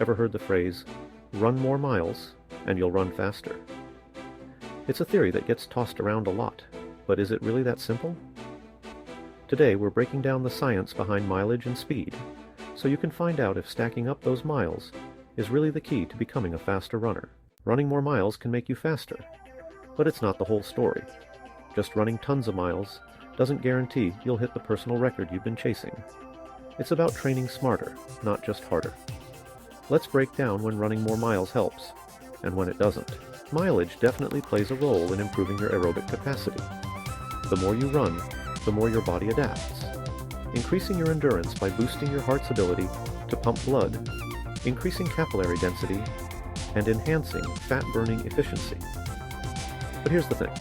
Ever heard the phrase, run more miles and you'll run faster? It's a theory that gets tossed around a lot, but is it really that simple? Today we're breaking down the science behind mileage and speed, so you can find out if stacking up those miles is really the key to becoming a faster runner. Running more miles can make you faster, but it's not the whole story. Just running tons of miles doesn't guarantee you'll hit the personal record you've been chasing. It's about training smarter, not just harder. Let's break down when running more miles helps, and when it doesn't. Mileage definitely plays a role in improving your aerobic capacity. The more you run, the more your body adapts, increasing your endurance by boosting your heart's ability to pump blood, increasing capillary density, and enhancing fat-burning efficiency. But here's the thing.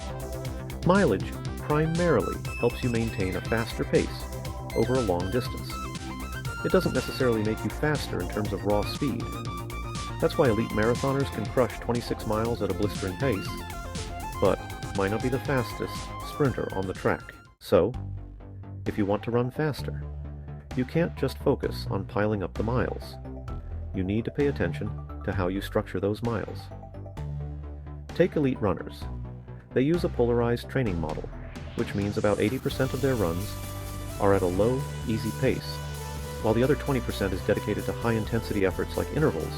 Mileage primarily helps you maintain a faster pace over a long distance. It doesn't necessarily make you faster in terms of raw speed. That's why elite marathoners can crush 26 miles at a blistering pace, but might not be the fastest sprinter on the track. So, if you want to run faster, you can't just focus on piling up the miles. You need to pay attention to how you structure those miles. Take elite runners. They use a polarized training model, which means about 80% of their runs are at a low, easy pace, while the other 20% is dedicated to high-intensity efforts like intervals,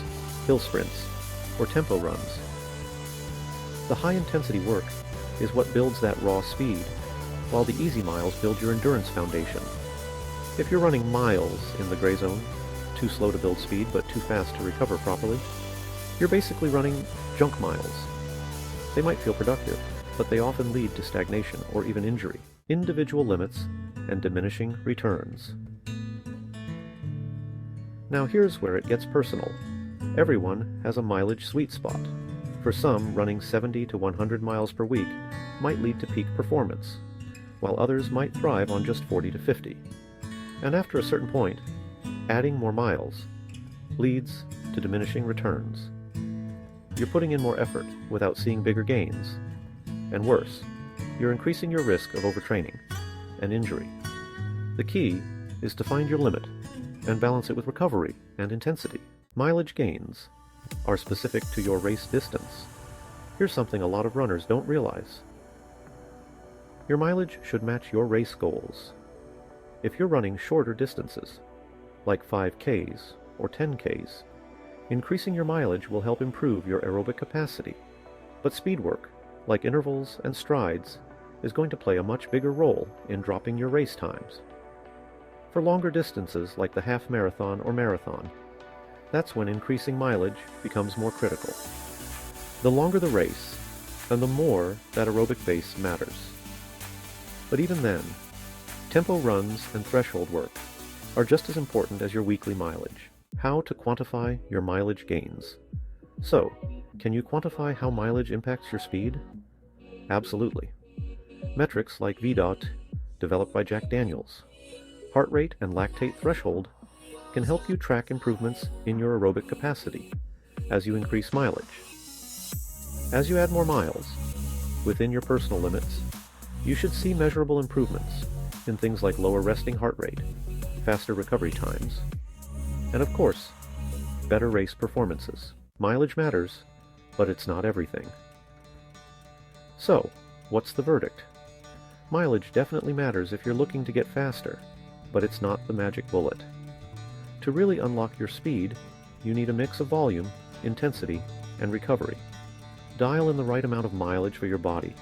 hill sprints, or tempo runs. The high-intensity work is what builds that raw speed, while the easy miles build your endurance foundation. If you're running miles in the gray zone, too slow to build speed but too fast to recover properly, you're basically running junk miles. They might feel productive, but they often lead to stagnation or even injury. Individual limits and diminishing returns. Now here's where it gets personal. Everyone has a mileage sweet spot. For some, running 70 to 100 miles per week might lead to peak performance, while others might thrive on just 40 to 50. And after a certain point, adding more miles leads to diminishing returns. You're putting in more effort without seeing bigger gains. And worse, you're increasing your risk of overtraining and injury. The key is to find your limit and balance it with recovery and intensity. Mileage gains are specific to your race distance. Here's something a lot of runners don't realize. Your mileage should match your race goals. If you're running shorter distances, like 5Ks or 10Ks, increasing your mileage will help improve your aerobic capacity. But speed work, like intervals and strides, is going to play a much bigger role in dropping your race times. For longer distances like the half marathon or marathon, that's when increasing mileage becomes more critical. The longer the race, and the more that aerobic base matters. But even then, tempo runs and threshold work are just as important as your weekly mileage. How to quantify your mileage gains. So, can you quantify how mileage impacts your speed? Absolutely. Metrics like VDOT, developed by Jack Daniels, heart rate and lactate threshold, can help you track improvements in your aerobic capacity as you increase mileage. As you add more miles, within your personal limits, you should see measurable improvements in things like lower resting heart rate, faster recovery times, and of course, better race performances. Mileage matters, but it's not everything. So, what's the verdict? Mileage definitely matters if you're looking to get faster, but it's not the magic bullet. To really unlock your speed, you need a mix of volume, intensity, and recovery. Dial in the right amount of mileage for your body.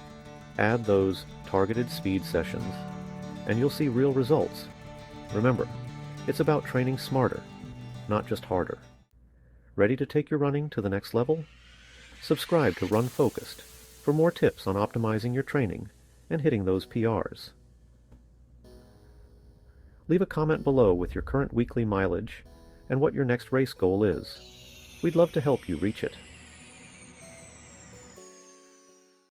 Add those targeted speed sessions, and you'll see real results. Remember, it's about training smarter, not just harder. Ready to take your running to the next level? Subscribe to RunFocused for more tips on optimizing your training and hitting those PRs. Leave a comment below with your current weekly mileage and what your next race goal is. We'd love to help you reach it.